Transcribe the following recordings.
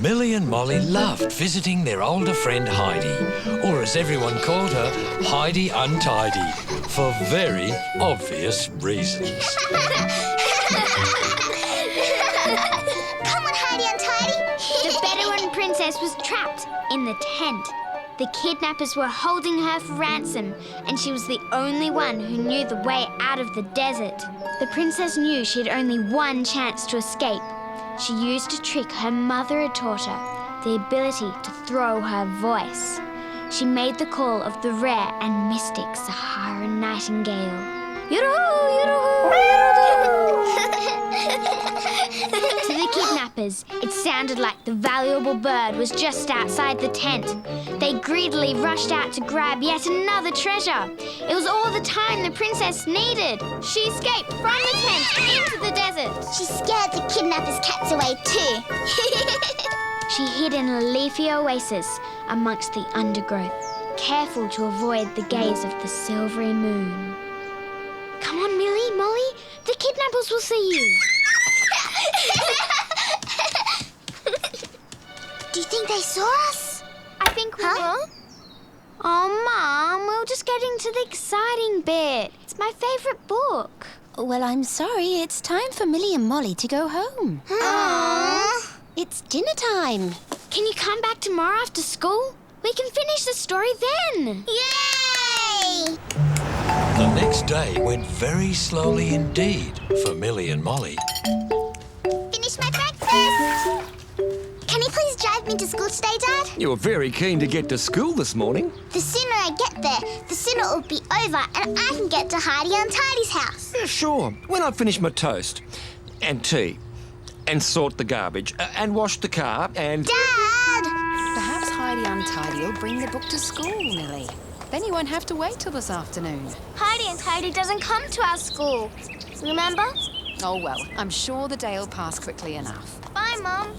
Millie and Molly loved visiting their older friend Heidi, or as everyone called her, Heidi Untidy, for very obvious reasons. Come on, Heidi Untidy. The Bedouin princess was trapped in the tent. The kidnappers were holding her for ransom, and she was the only one who knew the way out of the desert. The princess knew she had only one chance to escape. She used a trick her mother had taught her, the ability to throw her voice. She made the call of the rare and mystic Saharan nightingale. To the kidnappers, it sounded like the valuable bird was just outside the tent. They greedily rushed out to grab yet another treasure. It was all the time the princess needed. She escaped from the tent into the desert. She scared the kidnappers' cats away too. She hid in a leafy oasis amongst the undergrowth, careful to avoid the gaze of the silvery moon. Come on, Millie, Molly, the kidnappers will see you. Do you think they saw us? I think we will. Oh, Mum, we're just getting to the exciting bit. It's my favourite book. Well, I'm sorry. It's time for Millie and Molly to go home. Aww. It's dinner time. Can you come back tomorrow after school? We can finish the story then. Yay! The next day went very slowly indeed for Millie and Molly. Finish my breakfast. Can you please drive me to school today, Dad? You're very keen to get to school this morning. The sooner I get there, the sooner it will be over and I can get to Heidi Untidy's house. Yeah, sure. When I finish my toast and tea and sort the garbage and wash the car and... Dad! Perhaps Heidi Untidy will bring the book to school, Millie. Then you won't have to wait till this afternoon. Heidi Untidy doesn't come to our school. Remember? Oh, well, I'm sure the day will pass quickly enough. Bye, Mum.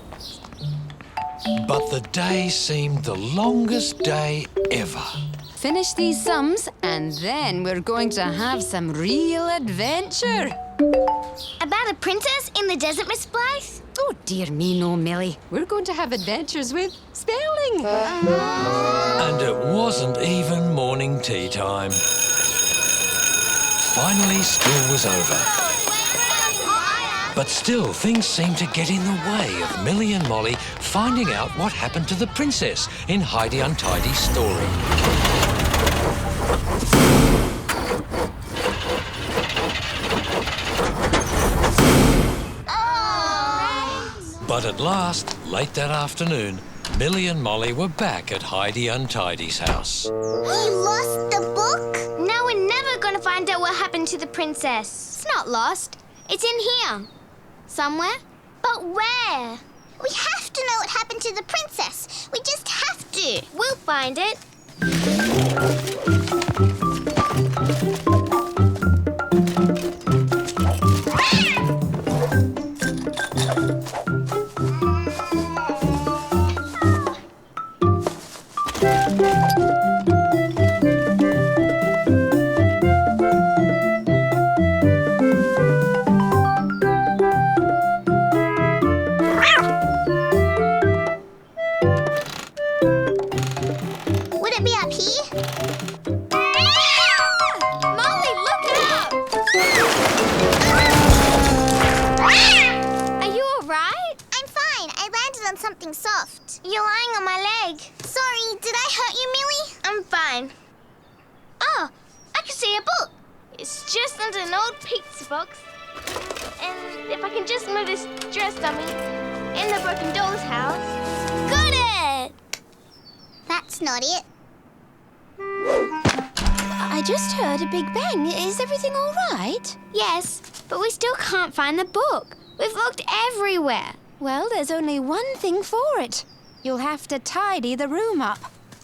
But the day seemed the longest day ever. Finish these sums and then we're going to have some real adventure. About a princess in the desert, Miss Blythe? Oh, dear me, no, Millie. We're going to have adventures with spelling. And it wasn't even morning tea time. Finally, school was over. But still, things seemed to get in the way of Millie and Molly finding out what happened to the princess in Heidi Untidy's story. But at last, late that afternoon, Millie and Molly were back at Heidi Untidy's house. You lost the book? Now we're never going to find out what happened to the princess. It's not lost. It's in here. Somewhere. But where? We have to know what happened to the princess. We just have to. We'll find it. Would it be up here? Molly, look out! Are you all right? I'm fine. I landed on something soft. You're lying on my leg. Sorry, did I hurt you, Millie? I'm fine. Oh, I can see a book. It's just under an old pizza box. And if I can just move this dress dummy in the broken doll's house. Got it! That's not it. I just heard a big bang. Is everything all right? Yes, but we still can't find the book. We've looked everywhere. Well, there's only one thing for it. You'll have to tidy the room up.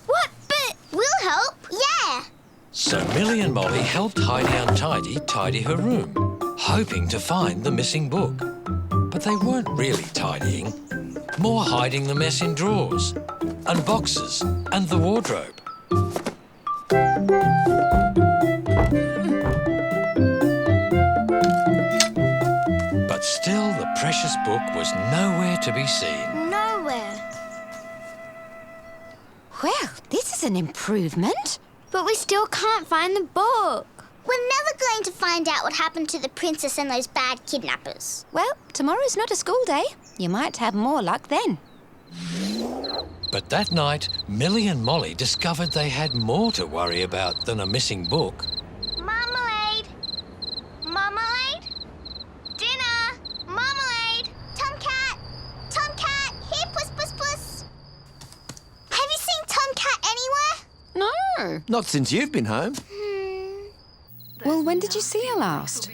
What? But We'll help. Yeah. So Millie and Molly helped Heidi Untidy tidy her room, hoping to find the missing book. But they weren't really tidying, more hiding the mess in drawers and boxes and the wardrobe. But still, the precious book was nowhere to be seen. nowhere. Well, this is an improvement. But we still can't find the book. We're never going to find out what happened to the princess and those bad kidnappers. Well, tomorrow's not a school day. You might have more luck then. But that night, Millie and Molly discovered they had more to worry about than a missing book. Marmalade! Marmalade! Dinner! Marmalade! Tomcat! Tomcat! Here, puss, puss, puss! Have you seen Tomcat anywhere? No. Not since you've been home. Well, when did you see her last?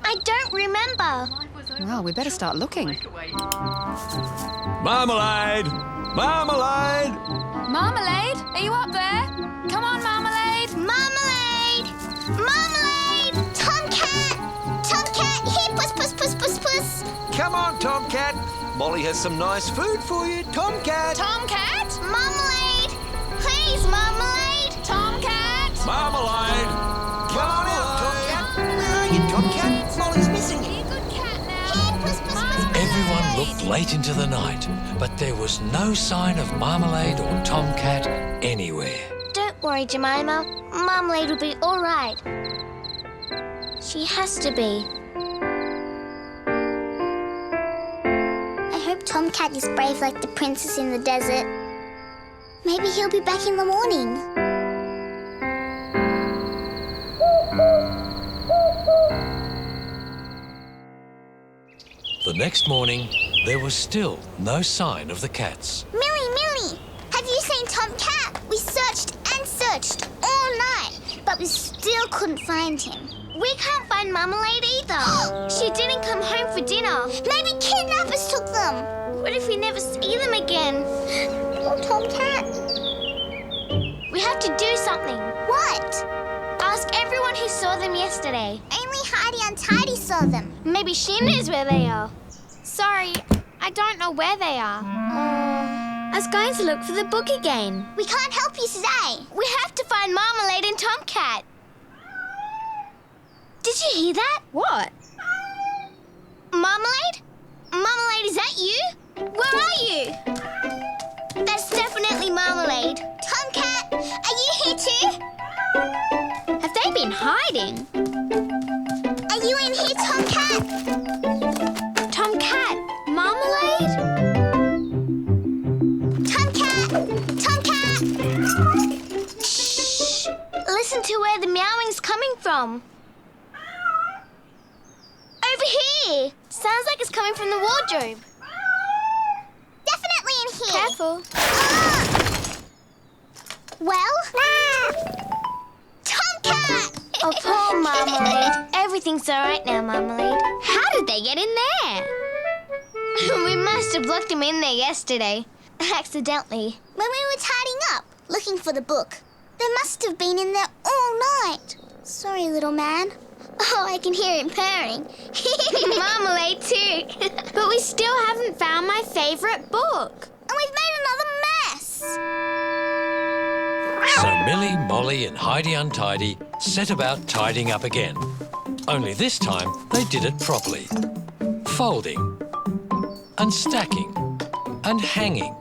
I don't remember. Well, we better start looking. Marmalade! Marmalade! Marmalade, are you up there? Come on, Marmalade. Marmalade! Marmalade! Tomcat! Tomcat! Here, puss, puss, puss, puss, puss! Come on, Tomcat. Molly has some nice food for you, Tomcat. Tomcat? Marmalade! Please, Marmalade! Tomcat? Marmalade! Come on out, Tomcat. Where are you, Tomcat? Molly's missing you. Good cat now. Here, puss, puss, puss, puss! Everyone looked late into the night, but there was no sign of Marmalade or Tomcat anywhere. Don't worry, Jemima. Marmalade will be all right. She has to be. I hope Tomcat is brave like the princess in the desert. Maybe he'll be back in the morning. The next morning, there was still no sign of the cats. Millie! Have you seen Tomcat? We searched and searched all night, but we still couldn't find him. We can't find Marmalade either. She didn't come home for dinner. Maybe kidnappers took them. What if we never see them again? Oh, Tomcat. We have to do something. What? Ask everyone who saw them yesterday. Only Heidi Untidy saw them. Maybe she knows where they are. Sorry, I don't know where they are. I was going to look for the book again. We can't help you today. We have to find Marmalade and Tomcat. Did you hear that? What? Marmalade? Marmalade, is that you? Where are you? That's definitely Marmalade. Tomcat, are you here too? Have they been hiding? Are you in here, Tomcat? Tomcat, Marmalade? Tomcat! Tomcat! Shh! Listen to where the meowing's coming from. Over here! Sounds like it's coming from the wardrobe. Definitely in here. Careful. Well? Tomcat! Oh, poor Marmalade. Everything's all right now, Marmalade. How did they get in there? We must have locked him in there yesterday. Accidentally. When we were tidying up, looking for the book. They must have been in there all night. Sorry, little man. Oh, I can hear him purring. Marmalade too. But we still haven't found my favourite book. And we've made another mess. So Millie, Molly and Heidi Untidy set about tidying up again. Only this time they did it properly. Folding and stacking and hanging.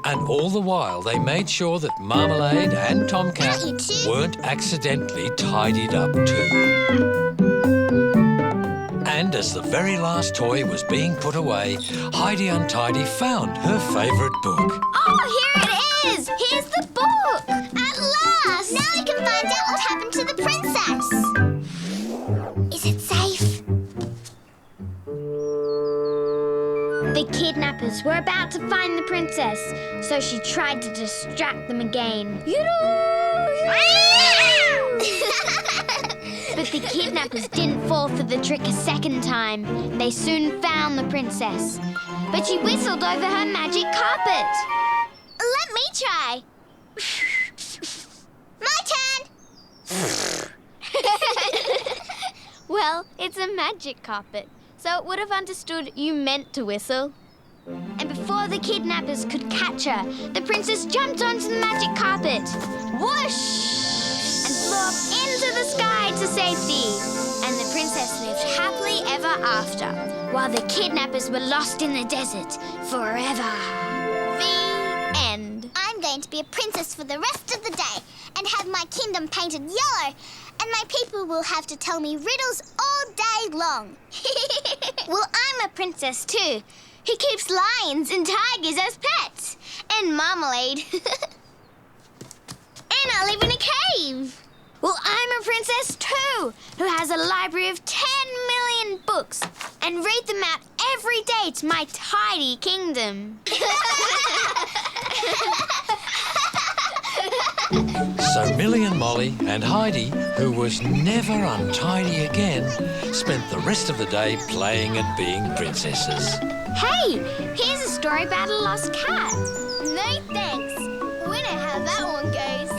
And all the while they made sure that Marmalade and Tomcat You too. weren't accidentally tidied up too. And as the very last toy was being put away, Heidi Untidy found her favourite book. Oh, here it is! Here's the book! At last! Now we can find out what happened to the princess. Is it safe? The kidnappers were about to find the princess, so she tried to distract them again. But the kidnappers didn't fall for the trick a second time. They soon found the princess, but she whistled over her magic carpet. Let me try. My turn! Well, it's a magic carpet, so it would have understood you meant to whistle. And before the kidnappers could catch her, the princess jumped onto the magic carpet. Whoosh! And flew up into the sky to safety. And the princess lived happily ever after, while the kidnappers were lost in the desert forever. The end. I'm going to be a princess for the rest of the day and have my kingdom painted yellow, and my people will have to tell me riddles all day long. Well, I'm a princess too, who keeps lions and tigers as pets, and Marmalade. And I live in a cave. Well, I'm a princess too, who has a library of 10 million books and read them out every day to my tidy kingdom. So Millie and Molly and Heidi, who was never untidy again, spent the rest of the day playing at being princesses. Hey, here's a story about a lost cat. No thanks. We know how that one goes.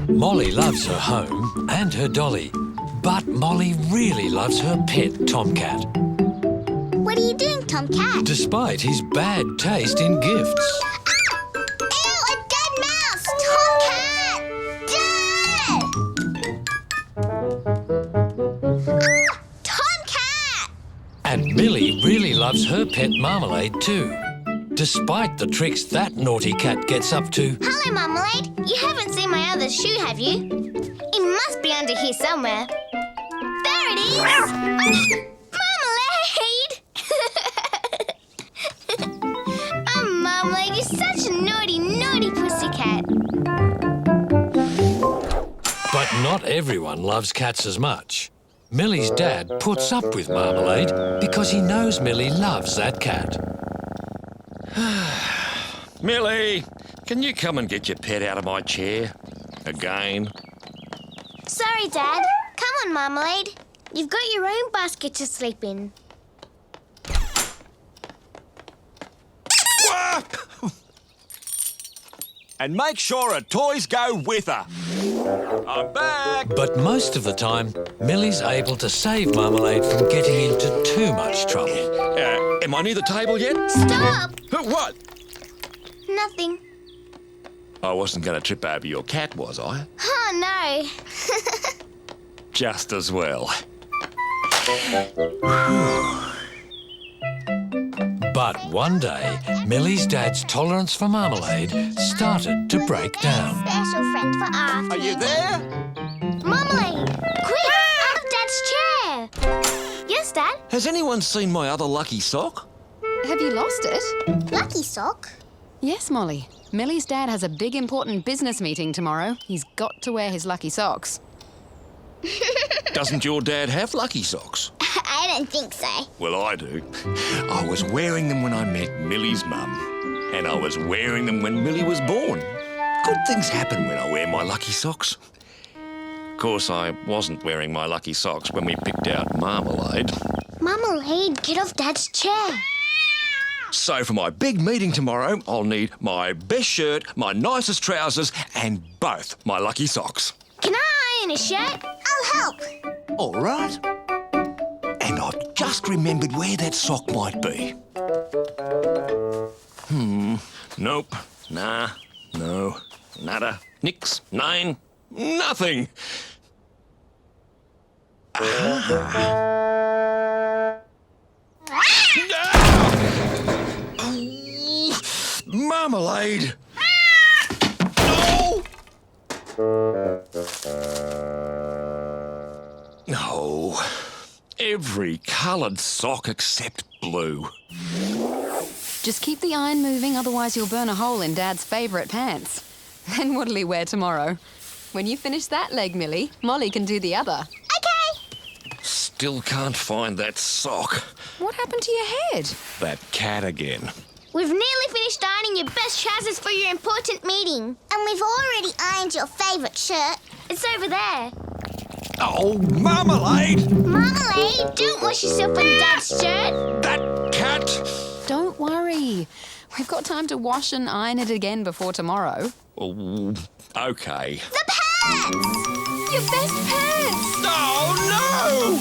Molly loves her home and her dolly, but Molly really loves her pet tomcat, What are you doing, Tomcat? despite his bad taste in gifts. Ew, a dead mouse! Tomcat! Dead! Tomcat! And Millie really loves her pet Marmalade too, despite the tricks that naughty cat gets up to. Hello, Marmalade. You haven't seen my other shoe, have you? It must be under here somewhere. There it is! Marmalade! Oh, Marmalade, you're such a naughty, naughty pussycat. But not everyone loves cats as much. Millie's dad puts up with Marmalade because he knows Millie loves that cat. Millie, can you come and get your pet out of my chair? Again? Sorry, Dad. Come on, Marmalade. You've got your own basket to sleep in. And make sure her toys go with her. I'm back. But most of the time, Millie's able to save Marmalade from getting into too much trouble. Am I near the table yet? Stop! What? Nothing. I wasn't going to trip over your cat, was I? Oh, no. Just as well. But one day, Millie's dad's tolerance for Marmalade started to break down. Special friend for after. Are you there? Marmalade! Quick! Out of Dad's chair! Yes, Dad? Has anyone seen my other lucky sock? Have you lost it? Lucky sock? Yes, Molly. Millie's dad has a big important business meeting tomorrow. He's got to wear his lucky socks. Doesn't your dad have lucky socks? I don't think so. Well, I do. I was wearing them when I met Millie's mum, and I was wearing them when Millie was born. Good things happen when I wear my lucky socks. Of course, I wasn't wearing my lucky socks when we picked out Marmalade. Marmalade, get off Dad's chair. So for my big meeting tomorrow, I'll need my best shirt, my nicest trousers, and both my lucky socks. Can I iron a shirt? I'll help. All right. And I've just remembered where that sock might be. Nope. Nah. No. Nada. Nix. Nine. Nothing. Marmalade! No. Every coloured sock except blue. Just keep the iron moving, otherwise you'll burn a hole in Dad's favourite pants. Then what'll he wear tomorrow? When you finish that leg, Millie, Molly can do the other. Okay. Still can't find that sock. What happened to your head? That cat again. We've nearly finished ironing your best trousers for your important meeting. And we've already ironed your favourite shirt. It's over there. Oh, Marmalade! Marmalade, don't wash yourself on Dad's shirt. That cat! Don't worry. We've got time to wash and iron it again before tomorrow. Oh, okay. The pants! Your best pants! Oh,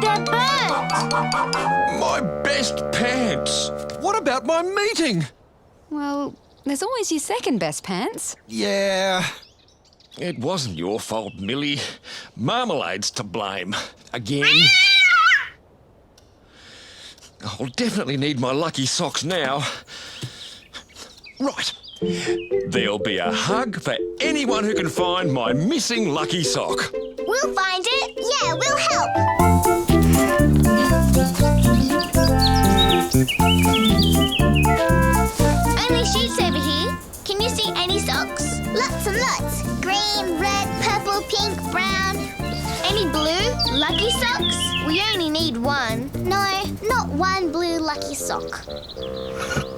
They're burnt. no! My best pants! What about my meeting? Well, there's always your second best pants. Yeah. It wasn't your fault, Millie. Marmalade's to blame. Again. I'll definitely need my lucky socks now. Right. There'll be a hug for anyone who can find my missing lucky sock. We'll find it. Yeah, we'll help. Only sheets over here. Can you see any socks? Lots and lots. Green, red, purple, pink, brown. Any blue? Lucky socks? We only need one. No, not one blue lucky sock.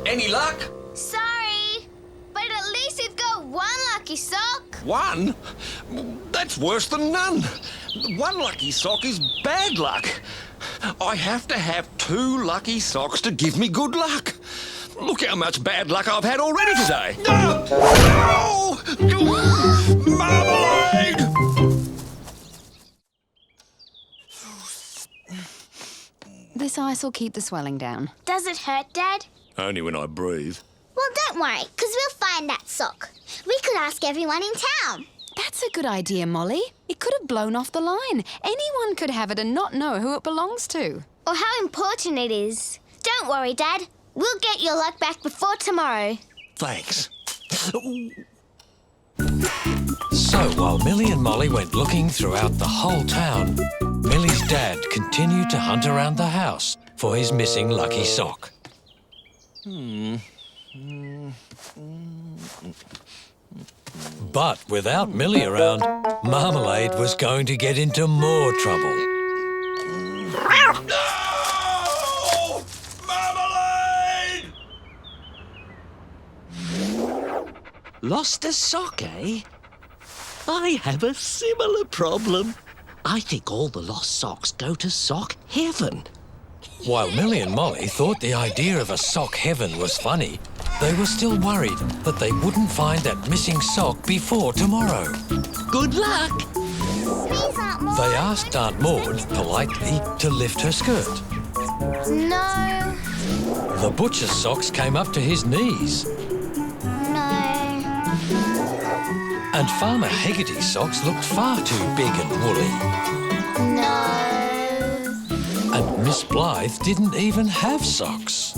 Any luck? Sorry, but at least we've got one lucky sock. One? That's worse than none. One lucky sock is bad luck. I have to have 2 lucky socks to give me good luck. Look how much bad luck I've had already today. No! Marmalade! This ice will keep the swelling down. Does it hurt, Dad? Only when I breathe. Well, don't worry, because we'll find that sock. We could ask everyone in town. That's a good idea, Molly. It could have blown off the line. Anyone could have it and not know who it belongs to. Or how important it is. Don't worry, Dad. We'll get your luck back before tomorrow. Thanks. So while Millie and Molly went looking throughout the whole town, Millie's dad continued to hunt around the house for his missing lucky sock. But without Millie around, Marmalade was going to get into more trouble. No! Marmalade! Lost a sock, eh? I have a similar problem. I think all the lost socks go to sock heaven. While Millie and Molly thought the idea of a sock heaven was funny, they were still worried that they wouldn't find that missing sock before tomorrow. Good luck! Please, Aunt Maud. They asked Aunt Maud politely to lift her skirt. No. The butcher's socks came up to his knees, No. and Farmer Haggerty's socks looked far too big and woolly. No. And Miss Blythe didn't even have socks.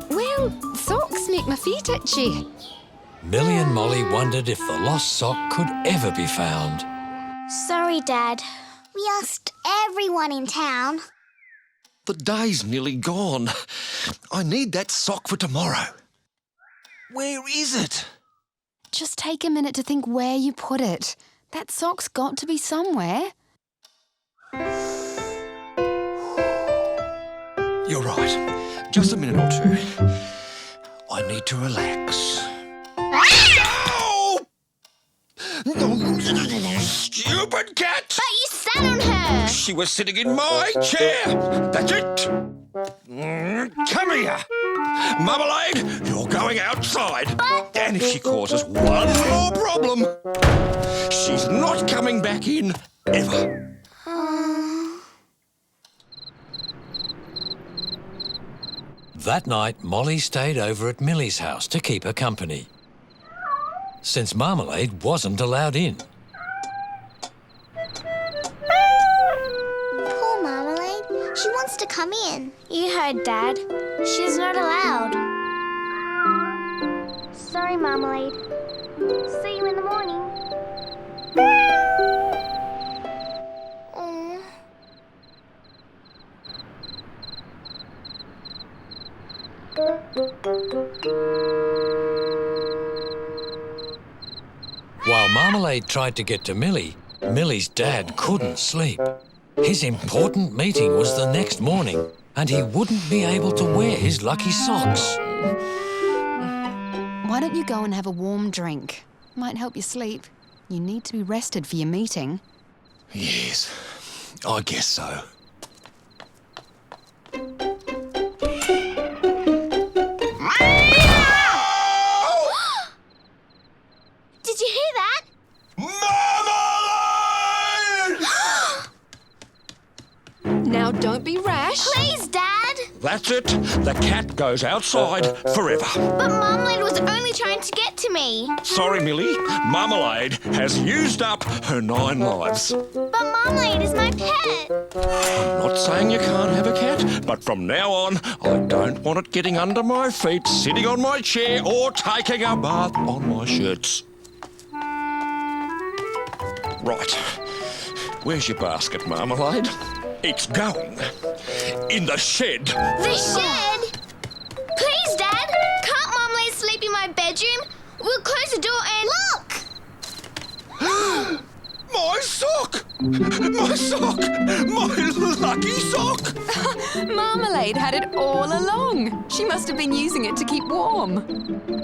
Well, socks make my feet itchy. Millie and Molly wondered if the lost sock could ever be found. Sorry, Dad. We asked everyone in town. The day's nearly gone. I need that sock for tomorrow. Where is it? Just take a minute to think where you put it. That sock's got to be somewhere. You're right. Just a minute or two. I need to relax. No! Stupid cat! But you sat on her. She was sitting in my chair. That's it. Come here. Marmalade, you're going outside. And if she causes one more problem, she's not coming back in ever. That night, Molly stayed over at Millie's house to keep her company, since Marmalade wasn't allowed in. Poor Marmalade. She wants to come in. You heard, Dad. She's not allowed. Sorry, Marmalade. See you in the morning. Oh. While Marmalade tried to get to Millie, Millie's dad couldn't sleep. His important meeting was the next morning, and he wouldn't be able to wear his lucky socks. Why don't you go and have a warm drink? Might help you sleep. You need to be rested for your meeting. Yes, I guess so. Did you hear that? Marmalade! Now don't be rash. Please, Dad. That's it. The cat goes outside forever. But Marmalade was only trying to get to me. Sorry, Millie. Marmalade has used up her 9 lives. But Marmalade is my pet. I'm not saying you can't have a cat, but from now on, I don't want it getting under my feet, sitting on my chair, or taking a bath on my shirts. Right. Where's your basket, Marmalade? It's going in the shed. The shed? Please, Dad. Can't Marmalade sleep in my bedroom? We'll close the door and... Look! My sock! My sock! My lucky sock! Marmalade had it all along. She must have been using it to keep warm.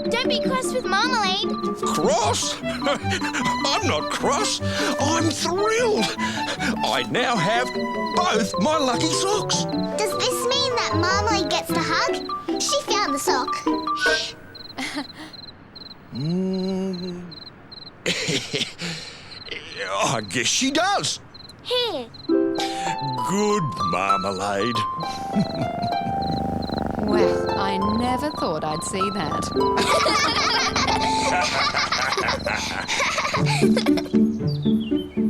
Don't be cross with Marmalade. Cross? I'm not cross. I'm thrilled. I now have both my lucky socks. Does this mean that Marmalade gets the hug? She found the sock. I guess she does. Here. Good Marmalade. Well, I never thought I'd see that.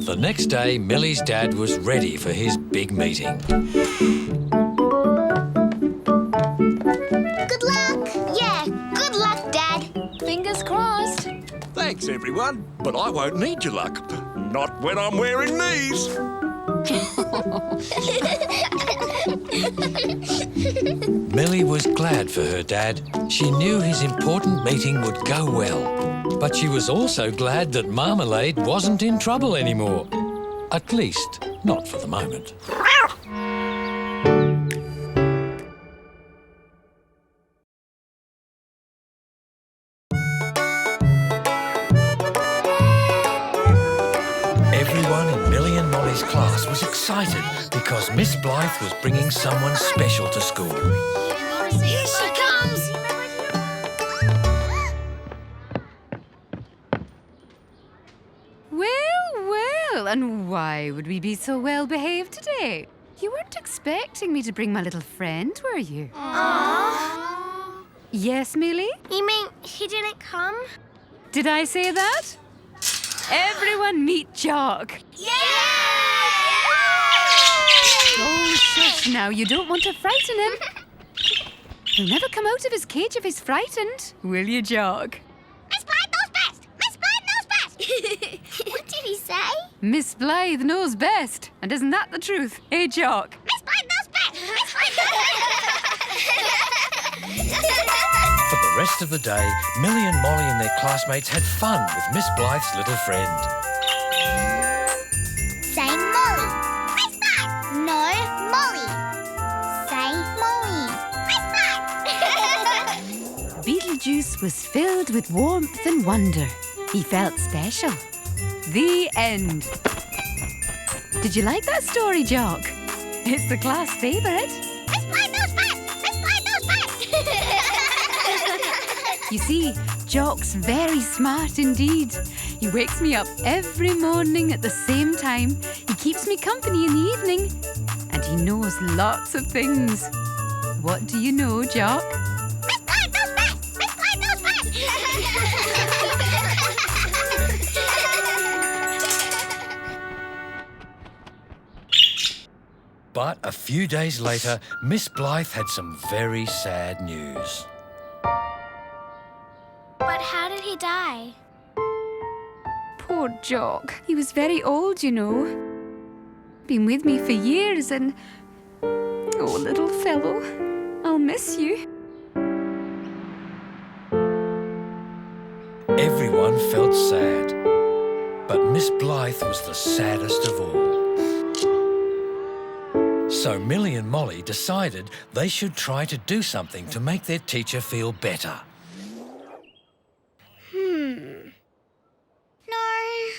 The next day, Millie's dad was ready for his big meeting. Good luck. Yeah, good luck, Dad. Fingers crossed. Thanks, everyone. But I won't need your luck. Not when I'm wearing these. Millie was glad for her dad. She knew his important meeting would go well. But she was also glad that Marmalade wasn't in trouble anymore. At least, not for the moment. Everyone in Millie and Molly's class was excited because Miss Blythe was bringing someone special to school. Here she comes. Well, and why would we be so well behaved today? You weren't expecting me to bring my little friend, were you? Aww. Yes, Millie? You mean he didn't come? Did I say that? Everyone meet Jock. Yeah! Oh, shush now, you don't want to frighten him. He'll never come out of his cage if he's frightened. Will you, Jock? Miss Blythe knows best! Miss Blythe knows best! What did he say? Miss Blythe knows best. And isn't that the truth? Hey, Jock? Miss Blythe knows best! Miss Blythe knows For the rest of the day, Millie and Molly and their classmates had fun with Miss Blythe's little friend. Say Molly. Miss Blythe. No, Molly. Say Molly. Miss Blythe. Beetlejuice was filled with warmth and wonder. He felt special. The end. Did you like that story, Jock? It's the class favourite. Miss Blythe knows best! Miss Blythe knows best! You see, Jock's very smart indeed. He wakes me up every morning at the same time. He keeps me company in the evening. And he knows lots of things. What do you know, Jock? Miss Blythe knows best! Miss Blythe knows best! But a few days later, Miss Blythe had some very sad news. But how did he die? Poor Jock. He was very old, you know. Been with me for years and... Oh, little fellow, I'll miss you. Everyone felt sad. But Miss Blythe was the saddest of all. So Millie and Molly decided they should try to do something to make their teacher feel better. No.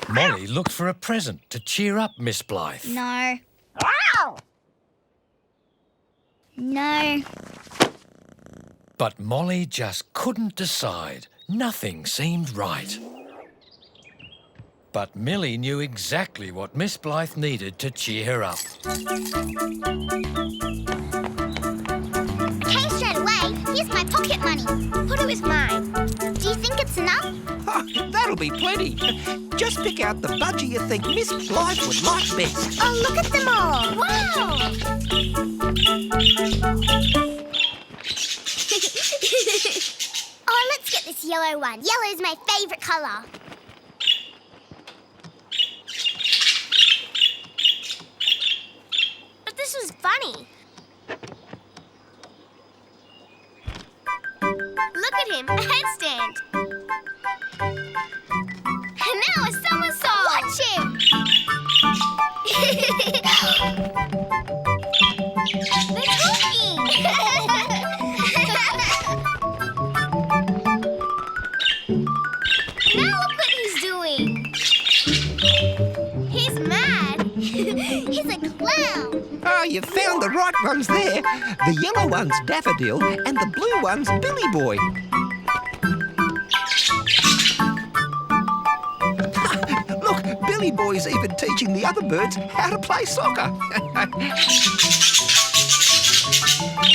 Molly looked for a present to cheer up Miss Blythe. No. No. But Molly just couldn't decide. Nothing seemed right. But Millie knew exactly what Miss Blythe needed to cheer her up. Came straight away. Here's my pocket money. Put it with mine. Do Do you think it's enough? Oh, that'll be plenty. Just pick out the budgie you think Miss Blythe would like best. Oh, look at them all. Wow! Oh, let's get this yellow one. Yellow's my favourite colour. But this was funny. Look at him, a headstand. And now a somersault. Watch him. They're talking. Now look what he's doing. He's mad. He's a clown. Oh, you found the right ones there. The yellow one's Daffodil and the blue one's Billy Boy. Look, Billy Boy's even teaching the other birds how to play soccer.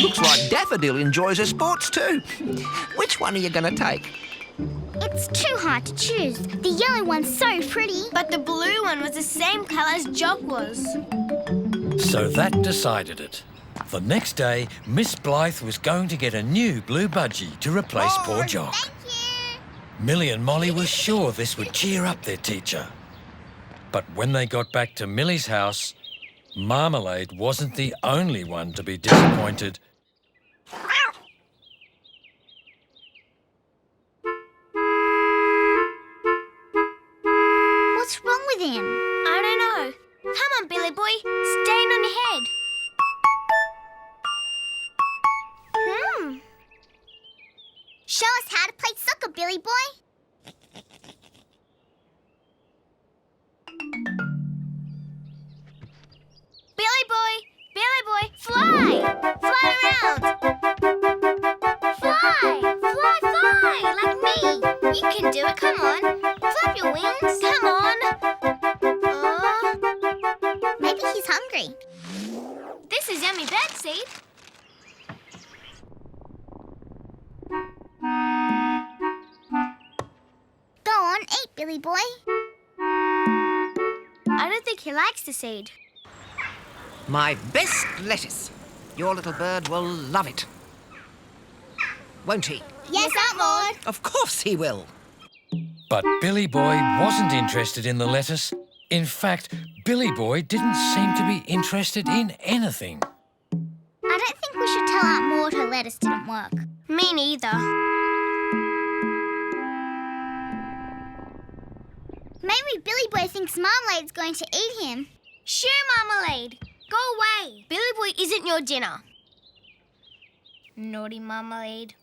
Looks like Daffodil enjoys her sports too. Which one are you going to take? It's too hard to choose. The yellow one's so pretty. But the blue one was the same colour as Jock was. So that decided it. The next day, Miss Blythe was going to get a new blue budgie to replace poor Jock. Thank you. Millie and Molly were sure this would cheer up their teacher. But when they got back to Millie's house, Marmalade wasn't the only one to be disappointed. What's wrong with him? I don't know. Come on, Billy Boy. Stand on your head. Show us how to play soccer, Billy Boy. Billy Boy, fly! Fly around! Fly! Fly, like me! You can do it, come on! Flap your wings, come on! Maybe he's hungry. This is yummy birdseed. Go on, eat, Billy Boy. I don't think he likes the seed. My best lettuce. Your little bird will love it. Won't he? Yes, Aunt Maud. Of course he will. But Billy Boy wasn't interested in the lettuce. In fact, Billy Boy didn't seem to be interested in anything. I don't think we should tell Aunt Maud her lettuce didn't work. Me neither. Maybe Billy Boy thinks Marmalade's going to eat him. Shoo, Marmalade! Go away! Billy Boy isn't your dinner. Naughty Marmalade.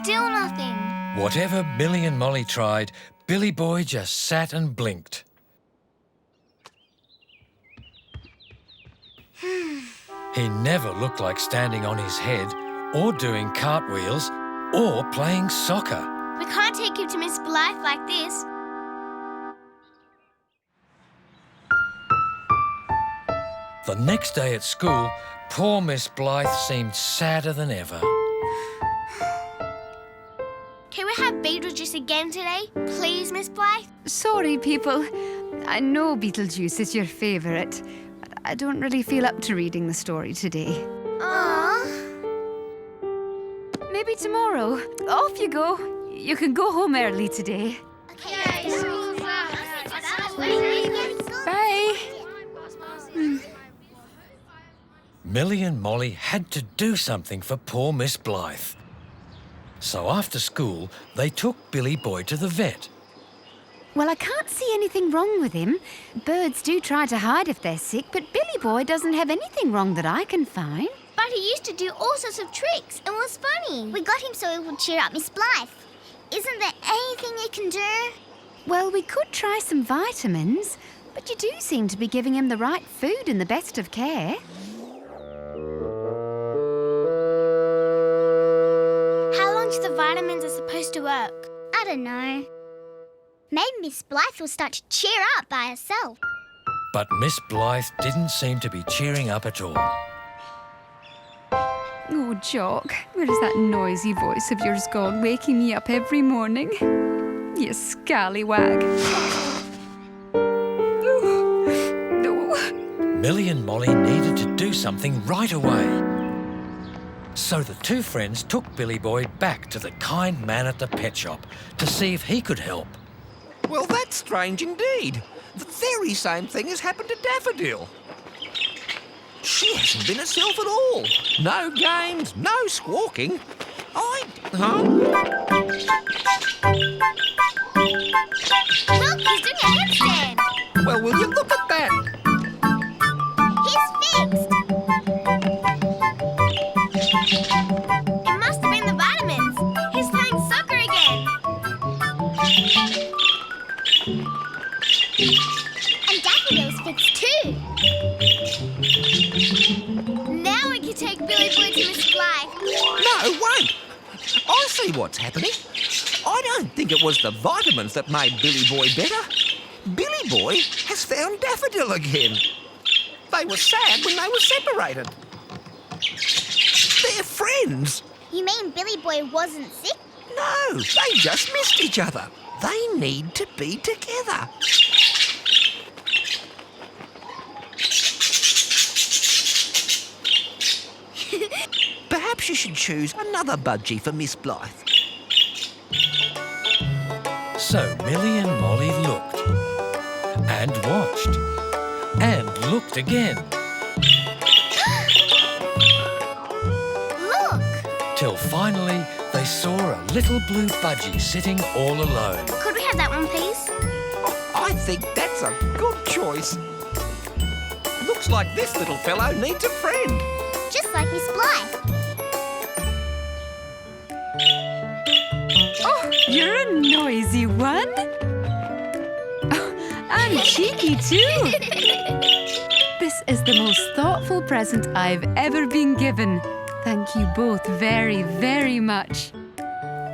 Still nothing. Whatever Billy and Molly tried, Billy Boy just sat and blinked. He never looked like standing on his head or doing cartwheels or playing soccer. We can't take him to Miss Blythe like this. The next day at school, poor Miss Blythe seemed sadder than ever. Can we have Beetlejuice again today? Please, Miss Blythe? Sorry, people. I know Beetlejuice is your favourite, but I don't really feel up to reading the story today. Aww. Maybe tomorrow. Off you go. You can go home early today. Okay. Bye. Millie and Molly had to do something for poor Miss Blythe. So after school, they took Billy Boy to the vet. Well, I can't see anything wrong with him. Birds do try to hide if they're sick, but Billy Boy doesn't have anything wrong that I can find. But he used to do all sorts of tricks and was funny. We got him so he would cheer up Miss Blythe. Isn't there anything you can do? Well, we could try some vitamins, but you do seem to be giving him the right food and the best of care. How long do the vitamins are supposed to work? I don't know. Maybe Miss Blythe will start to cheer up by herself. But Miss Blythe didn't seem to be cheering up at all. Oh, Oh, Jock, where is that noisy voice of yours gone, waking me up every morning? You scallywag. Millie and Molly needed to do something right away. So the two friends took Billy Boy back to the kind man at the pet shop to see if he could help. Well, that's strange indeed. The very same thing has happened to Daffodil. She hasn't been herself at all. No games, no squawking. Look, he's doing a handstand. Well, will you look at that? He's fixed. It must have been the vitamins. He's playing soccer again. And Daffodil's fixed too. Now we can take Billy Boy to Miss Blythe. No, wait. I see what's happening. I don't think it was the vitamins that made Billy Boy better. Billy Boy has found Daffodil again. They were sad when they were separated. They're friends. You mean Billy Boy wasn't sick? No, they just missed each other. They need to be together. Perhaps you should choose another budgie for Miss Blythe. So Millie and Molly looked and watched and looked again. Look! Till finally they saw a little blue budgie sitting all alone. Could we have that one, please? I think that's a good choice. Looks like this little fellow needs a friend. Just like Miss Blythe. Oh, you're a noisy one. Oh, and cheeky too. This is the most thoughtful present I've ever been given. Thank you both very, very much.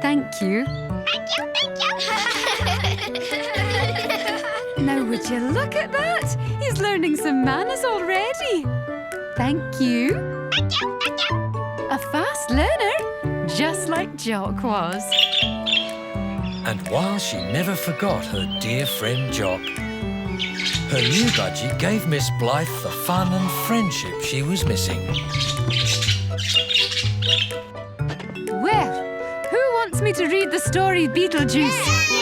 Thank you. Thank you, thank you. Now would you look at that? He's learning some manners already. Thank you. Thank you, thank you. A fast learner, just like Jock was. And while she never forgot her dear friend Jock, her new budgie gave Miss Blythe the fun and friendship she was missing. Well, who wants me to read the story Beetlejuice?